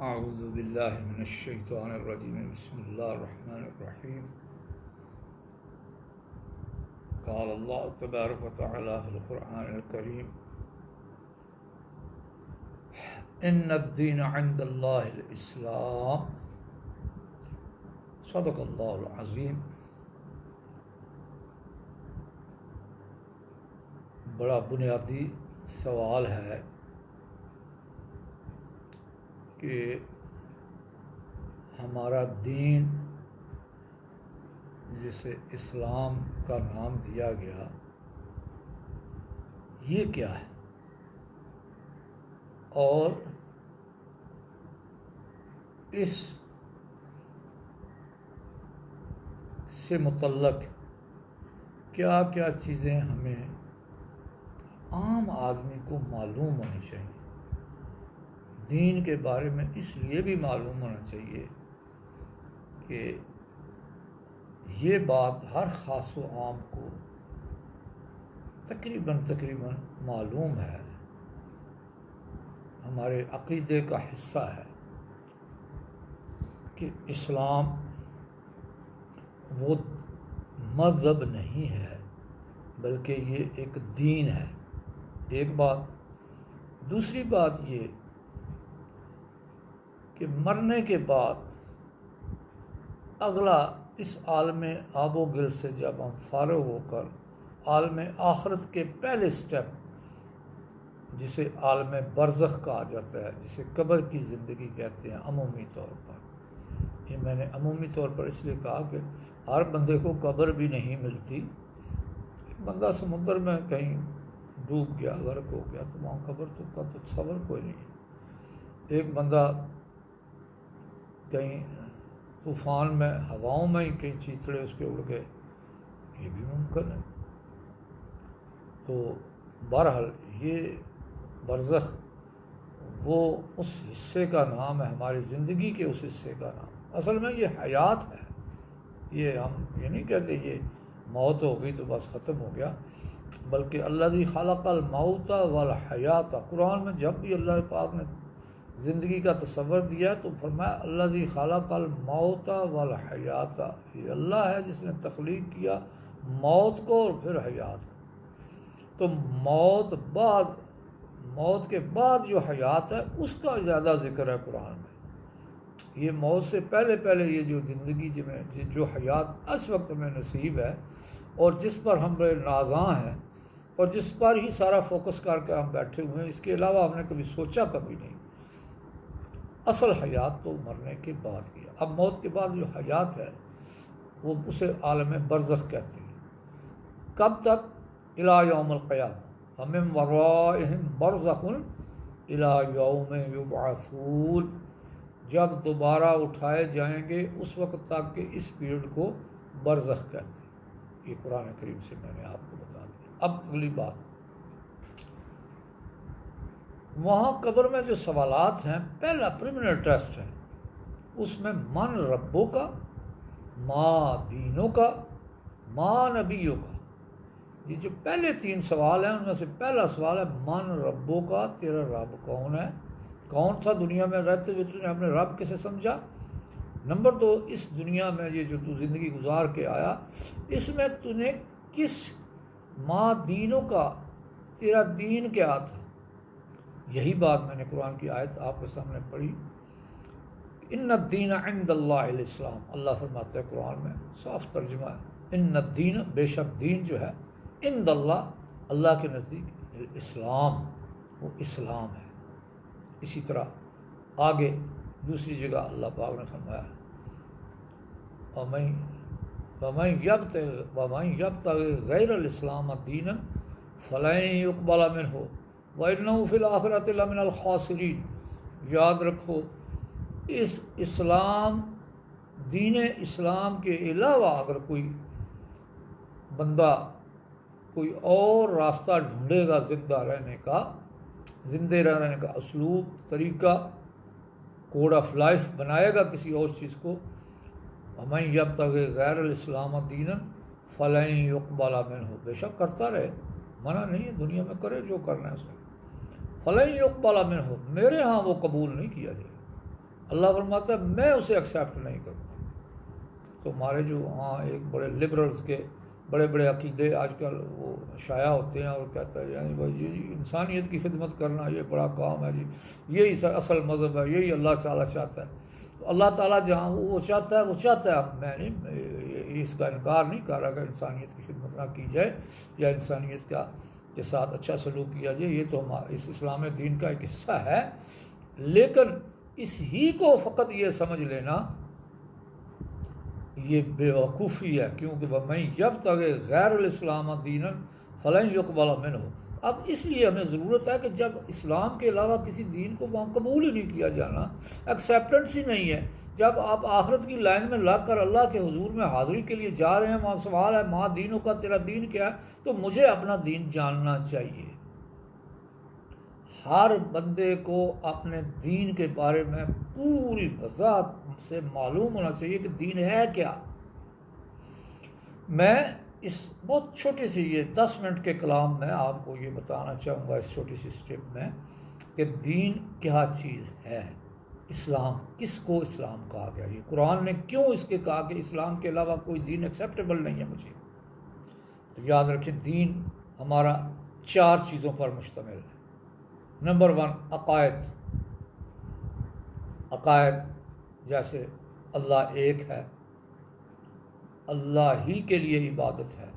اعوذ باللہ من الشیطان الرجیم بسم اللہ الرحمن الرحیم قال اللہ تبارک و تعالی فی القرآن الکریم ان الدین عند اللہ الاسلام صدق اللہ العظیم۔ بڑا بنیادی سوال ہے کہ ہمارا دین جسے اسلام کا نام دیا گیا یہ کیا ہے، اور اس سے متعلق کیا کیا چیزیں ہمیں عام آدمی کو معلوم ہونی چاہیے۔ دین کے بارے میں اس لیے بھی معلوم ہونا چاہیے کہ یہ بات ہر خاص و عام کو تقریباً معلوم ہے، ہمارے عقیدے کا حصہ ہے کہ اسلام وہ مذہب نہیں ہے بلکہ یہ ایک دین ہے۔ ایک بات۔ دوسری بات یہ کہ مرنے کے بعد اگلا اس عالم آب و گل سے جب ہم فارغ ہو کر عالم آخرت کے پہلے سٹیپ جسے عالم برزخ کہا جاتا ہے، جسے قبر کی زندگی کہتے ہیں عمومی طور پر، یہ میں نے عمومی طور پر اس لیے کہا کہ ہر بندے کو قبر بھی نہیں ملتی۔ ایک بندہ سمندر میں کہیں ڈوب گیا، غرق ہو گیا، تو وہاں قبر کا تو تصور کوئی نہیں۔ ایک بندہ کہیں طوفان میں ہواؤں میں ہی کہیں چیتڑے اس کے اڑ گئے، یہ بھی ممکن ہے۔ تو بہرحال یہ برزخ وہ اس حصے کا نام ہے، ہماری زندگی کے اس حصے کا نام۔ اصل میں یہ حیات ہے، یہ ہم یہ نہیں کہتے یہ موت ہو گئی تو بس ختم ہو گیا، بلکہ الذی خلق الموت والحیات، قرآن میں جب بھی اللہ پاک نے زندگی کا تصور دیا تو فرمایا الذی خلق الموت والحیات، یہ اللہ ہے جس نے تخلیق کیا موت کو اور پھر حیات کو۔ تو موت کے بعد جو حیات ہے اس کا زیادہ ذکر ہے قرآن میں۔ یہ موت سے پہلے یہ جو زندگی جو حیات اس وقت میں نصیب ہے اور جس پر ہم نازاں ہیں اور جس پر ہی سارا فوکس کر کے ہم بیٹھے ہوئے ہیں، اس کے علاوہ ہم نے کبھی سوچا کبھی نہیں۔ اصل حیات تو مرنے کے بعد کی ہے۔ اب موت کے بعد جو حیات ہے وہ اسے عالم برزخ کہتے ہیں۔ کب تک؟ الی یوم القیامہ، ومن ورائہم برزخ الی یوم یبعثون، جب دوبارہ اٹھائے جائیں گے اس وقت تک کہ اس پیریڈ کو برزخ کہتے ہیں۔ یہ قرآن کریم سے میں نے آپ کو بتا دیا۔ اب اگلی بات، وہاں قبر میں جو سوالات ہیں، پہلا پریلیمنری ٹیسٹ ہے، اس میں من ربوں کا، ما دینوں کا، ما نبیوں کا۔ یہ جو پہلے 3 سوال ہیں ان میں سے پہلا سوال ہے من ربوں کا، تیرا رب کون ہے؟ کون تھا دنیا میں رہتے ہوئے؟ تُو نے اپنے رب کسے سمجھا؟ نمبر 2، اس دنیا میں یہ جو تو زندگی گزار کے آیا اس میں تو نے کس ما دینوں کا، تیرا دین کیا تھا؟ یہی بات میں نے قرآن کی آیت آپ کے سامنے پڑھی، ان الدین عند اللہ الاسلام۔ اللہ فرماتا ہے قرآن میں، صاف ترجمہ ہے، ان الدین، بے شک دین جو ہے، عند اللہ، اللہ کے نزدیک، الاسلام، وہ اسلام ہے۔ اسی طرح آگے دوسری جگہ اللہ پاک نے فرمایا وَمَن يَبْتَغِ غَيْرَ الْإِسْلَامَ دِينًا فَلَن يُقْبَلَ مِنْهُ وَإِنَّهُ فِي الْآخِرَةِ لَمِنَ الْخَاسِرِينَ۔ یاد رکھو، اس دین اسلام کے علاوہ اگر کوئی بندہ کوئی اور راستہ ڈھونڈے گا زندہ رہنے کا اسلوب، طریقہ، کوڈ آف لائف بنائے گا کسی اور چیز کو، وَمَن يَبْتَغِ غَيْرَ الْإِسْلَامَ دِينًا فَلَن يُقْبَلَ مِنْهُ، بے شک کرتا رہے، منع نہیں ہے، دنیا میں کرے جو کرنا ہے اس نے، فَلَن يُقْبَلَ مِنْهُ، میرے ہاں وہ قبول نہیں کیا جائے گا۔ اللہ فرماتا ہے میں اسے ایکسیپٹ نہیں کروں گا۔ تو ہمارے جو ایک بڑے لبرلز کے بڑے بڑے عقیدے آج کل وہ شائع ہوتے ہیں اور کہتا ہے یعنی بھائی جی انسانیت کی خدمت کرنا یہ بڑا کام ہے جی، یہی اصل مذہب ہے، یہی اللہ تعالیٰ چاہتا ہے۔ تو اللہ تعالیٰ جہاں وہ چاہتا ہے وہ چاہتا ہے، میں نہیں اس کا انکار نہیں کر رہا کہ انسانیت کی خدمت نہ کی جائے یا انسانیت کے ساتھ اچھا سلوک کیا جائے، یہ تو اس اسلام دین کا ایک حصہ ہے، لیکن اس ہی کو فقط یہ سمجھ لینا یہ بے وقوفی ہے، کیونکہ وَمَن یبتغِ غیر الاسلام دینا فلن یقبل منہ۔ اب اس لیے ہمیں ضرورت ہے کہ جب اسلام کے علاوہ کسی دین کو وہاں قبول ہی نہیں کیا جانا، ایکسیپٹنس ہی نہیں ہے، جب آپ آخرت کی لائن میں لگ کر اللہ کے حضور میں حاضری کے لیے جا رہے ہیں، وہاں سوال ہے ماں دینوں کا، تیرا دین کیا ہے، تو مجھے اپنا دین جاننا چاہیے۔ ہر بندے کو اپنے دین کے بارے میں پوری وضاحت سے معلوم ہونا چاہیے کہ دین ہے کیا۔ میں اس بہت چھوٹی سی یہ 10 منٹ کے کلام میں آپ کو یہ بتانا چاہوں گا اس چھوٹی سی اسٹیپ میں کہ دین کیا چیز ہے، اسلام کس کو اسلام کہا گیا، یہ قرآن نے کیوں اس کے کہا کہ اسلام کے علاوہ کوئی دین ایکسیپٹیبل نہیں ہے مجھے۔ تو یاد رکھیں دین ہمارا 4 چیزوں پر مشتمل ہے۔ نمبر 1 عقائد، جیسے اللہ ایک ہے، اللہ ہی کے لیے عبادت ہے،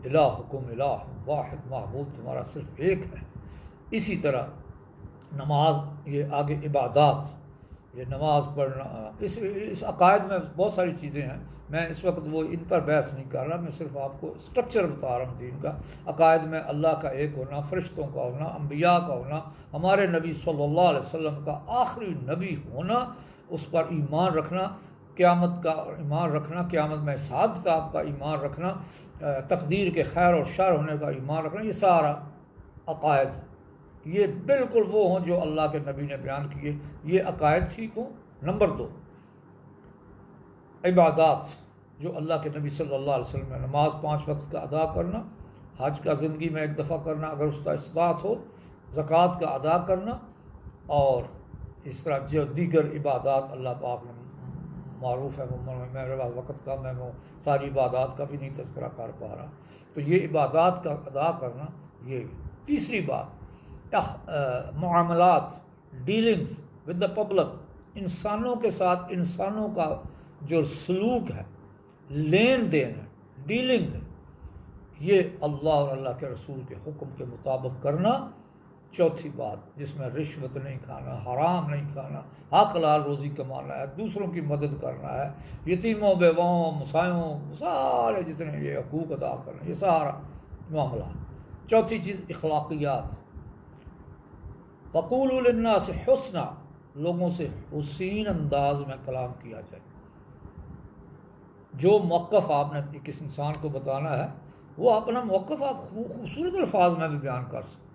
الہکم الہ واحد، معبود تمہارا صرف ایک ہے۔ اسی طرح نماز، یہ آگے عبادات، یہ نماز پڑھنا، اس عقائد میں بہت ساری چیزیں ہیں، میں اس وقت وہ ان پر بحث نہیں کر رہا، میں صرف آپ کو اسٹرکچر بتا رہا ہوں دین کا۔ عقائد میں اللہ کا ایک ہونا، فرشتوں کا ہونا، انبیاء کا ہونا، ہمارے نبی صلی اللہ علیہ وسلم کا آخری نبی ہونا، اس پر ایمان رکھنا، قیامت کا ایمان رکھنا، قیامت میں حساب کتاب کا ایمان رکھنا، تقدیر کے خیر اور شر ہونے کا ایمان رکھنا، یہ سارا عقائد، یہ بالکل وہ ہوں جو اللہ کے نبی نے بیان کیے، یہ عقائد ٹھیک ہوں۔ نمبر 2 عبادات، جو اللہ کے نبی صلی اللہ علیہ وسلم نے نماز 5 وقت کا ادا کرنا، حج کا زندگی میں ایک دفعہ کرنا اگر اس کا استطاعت ہو، زکوٰۃ کا ادا کرنا، اور اس طرح جو دیگر عبادات اللہ پاک نے معروف ہے، میرے پاس وقت کم ہے، وہ ساری عبادات کا بھی نہیں تذکرہ کر پا رہا، تو یہ عبادات کا ادا کرنا۔ یہ تیسری بات معاملات، ڈیلنگز ود دا پبلک، انسانوں کے ساتھ انسانوں کا جو سلوک ہے، لین دین ہے، ڈیلنگز ہے، یہ اللہ اور اللہ کے رسول کے حکم کے مطابق کرنا۔ چوتھی بات جس میں رشوت نہیں کھانا، حرام نہیں کھانا، حق حلال روزی کمانا ہے، دوسروں کی مدد کرنا ہے، یتیموں بیواؤں مسائیوں سارے جتنے یہ حقوق ادا کرنا، یہ سارا معاملات۔ چوتھی چیز اخلاقیات، وقولوا للناس حسنا، لوگوں سے حسین انداز میں کلام کیا جائے۔ جو موقف آپ نے کس انسان کو بتانا ہے، وہ اپنا موقف آپ خوبصورت الفاظ میں بھی بیان کر سکتے ہیں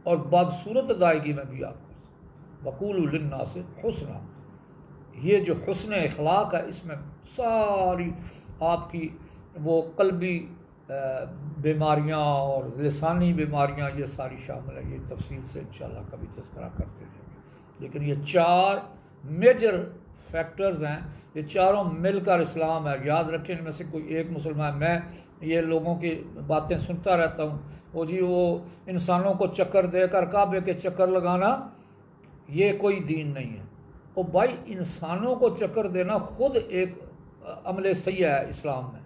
اور بدصورت ادائیگی میں بھی آپ کر سکتے ہیں۔ وقولوا للناس حسنا، یہ جو حسن اخلاق ہے، اس میں ساری آپ کی وہ قلبی بیماریاں اور لسانی بیماریاں یہ ساری شامل ہیں، یہ تفصیل سے انشاءاللہ کبھی تذکرہ کرتے رہیں گے، لیکن یہ 4 میجر فیکٹرز ہیں، یہ چاروں مل کر اسلام ہے۔ یاد رکھیں ان میں سے کوئی ایک مسلمان، میں یہ لوگوں کی باتیں سنتا رہتا ہوں، وہ جی وہ انسانوں کو چکر دے کر کعبے کے چکر لگانا یہ کوئی دین نہیں ہے۔ او بھائی انسانوں کو چکر دینا خود ایک عمل سیئہ ہے اسلام میں،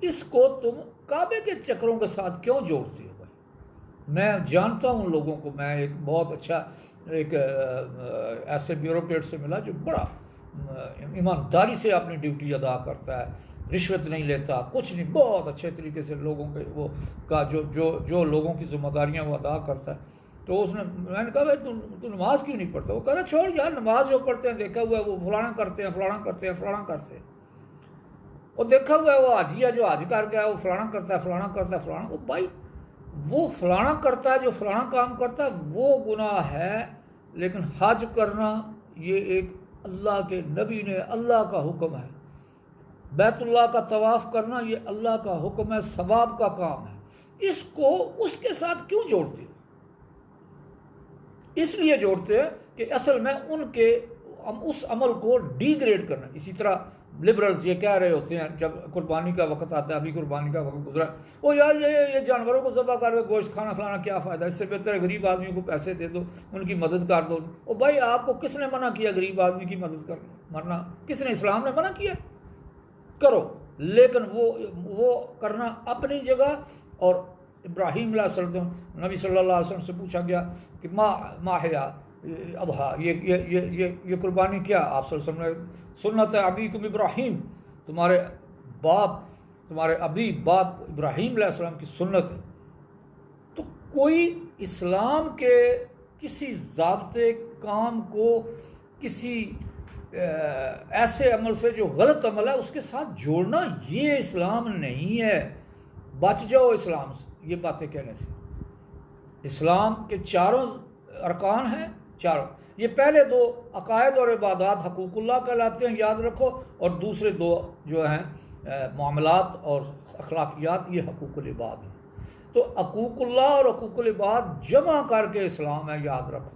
اس کو تم کعبے کے چکروں کے ساتھ کیوں جوڑتے ہو بھائی؟ میں جانتا ہوں لوگوں کو، میں ایک بہت اچھا ایک ایسے بیوروکریٹ سے ملا جو بڑا ایمانداری سے اپنی ڈیوٹی ادا کرتا ہے، رشوت نہیں لیتا، کچھ نہیں، بہت اچھے طریقے سے لوگوں کے وہ کا جو لوگوں کی ذمہ داریاں وہ ادا کرتا ہے۔ تو اس نے، میں نے کہا بھائی تو نماز کیوں نہیں پڑھتا؟ وہ کہتا چھوڑ یار، نماز جو پڑھتے ہیں دیکھا ہوا ہے وہ فلانا کرتے ہیں، فلانا کرتے ہیں، فلانا کرتے ہیں، اور دیکھا ہوا ہے وہ حاجیہ جو حج کر گیا وہ فلانا کرتا ہے، فلانا کرتا ہے، فلانا۔ وہ بھائی وہ فلانا کرتا ہے، جو فلانا کام کرتا ہے وہ گناہ ہے، لیکن حج کرنا یہ ایک اللہ کے نبی نے، اللہ کا حکم ہے، بیت اللہ کا طواف کرنا یہ اللہ کا حکم ہے، ثواب کا کام ہے، اس کو اس کے ساتھ کیوں جوڑتے ہو؟ اس لیے جوڑتے ہیں کہ اصل میں ان کے اس عمل کو ڈی گریڈ کرنا. اسی طرح لبرلز یہ کہہ رہے ہوتے ہیں جب قربانی کا وقت آتا ہے، ابھی قربانی کا وقت گزرا، وہ یار یہ جانوروں کو ذبح کر کے گوشت کھانا کھلانا کیا فائدہ، اس سے بہتر ہے غریب آدمیوں کو پیسے دے دو، ان کی مدد کر دو. او بھائی آپ کو کس نے منع کیا غریب آدمی کی مدد کرنا؟ کس نے؟ اسلام نے منع کیا. کرو، لیکن وہ کرنا اپنی جگہ. اور ابراہیم علیہ السلام، نبی صلی اللہ علیہ وسلم سے پوچھا گیا کہ ماہیا اضحیٰ، یہ قربانی کیا؟ آپ صلی اللہ علیہ وسلم نے سنت ابیکم ابراہیم، تمہارے ابی باپ ابراہیم علیہ السلام کی سنت ہے. تو کوئی اسلام کے کسی ضابطے کام کو کسی ایسے عمل سے جو غلط عمل ہے اس کے ساتھ جوڑنا، یہ اسلام نہیں ہے. بچ جاؤ اسلام سے یہ باتیں کہنے سے. اسلام کے چاروں ارکان ہیں، چاروں. یہ پہلے دو عقائد اور عبادات حقوق اللہ کہلاتے ہیں، یاد رکھو، اور دوسرے دو جو ہیں معاملات اور اخلاقیات، یہ حقوق العباد ہیں. تو حقوق اللہ اور حقوق العباد جمع کر کے اسلام ہے، یاد رکھو.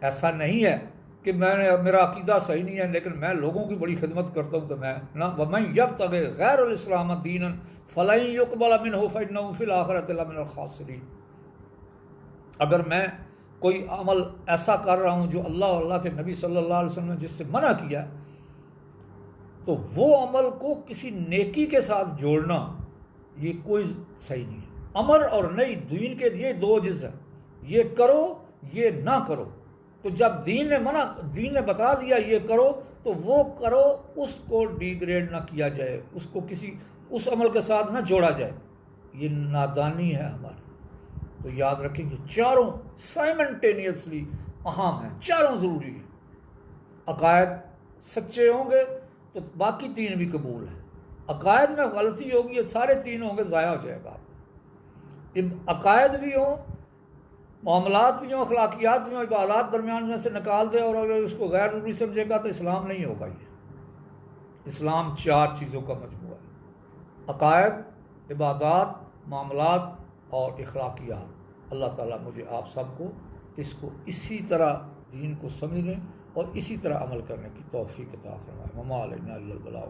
ایسا نہیں ہے کہ میرا عقیدہ صحیح نہیں ہے لیکن میں لوگوں کی بڑی خدمت کرتا ہوں تو میں نہ. وَمَن يَبْتَغِ غَيْرَ الْإِسْلَامَ دِينًا فَلَن يُقْبَلَ مِنْهُ فَإِنَّهُ فِي الْآخِرَةِ لَمِنَ الْخَاسِرِينَ. اگر میں کوئی عمل ایسا کر رہا ہوں جو اللہ اور اللہ کے نبی صلی اللہ علیہ وسلم نے جس سے منع کیا، تو وہ عمل کو کسی نیکی کے ساتھ جوڑنا یہ کوئی صحیح نہیں ہے. امر اور نہی دین کے یہ دو جز ہیں، یہ کرو یہ نہ کرو. تو جب دین نے بتا دیا یہ کرو تو وہ کرو، اس کو ڈی گریڈ نہ کیا جائے، اس کو اس عمل کے ساتھ نہ جوڑا جائے. یہ نادانی ہے ہماری. تو یاد رکھیں یہ چاروں سائمنٹینیسلی اہم ہیں، چاروں ضروری ہیں. عقائد سچے ہوں گے تو باقی تین بھی قبول ہیں. عقائد میں غلطی ہوگی یہ سارے تین ہوں گے، ضائع ہو جائے گا. عقائد بھی ہوں، معاملات بھی ہوں، اخلاقیات بھی ہوں، عبادات درمیان میں سے نکال دے اور اگر اس کو غیر ضروری سمجھے گا تو اسلام نہیں ہوگا. یہ اسلام چار چیزوں کا مجموعہ ہے: عقائد، عبادات، معاملات اور اخلاقیات. اللہ تعالیٰ مجھے آپ سب کو اسی طرح دین کو سمجھنے اور اسی طرح عمل کرنے کی توفیق عطا فرمائے. وما علینا الا البلاغ.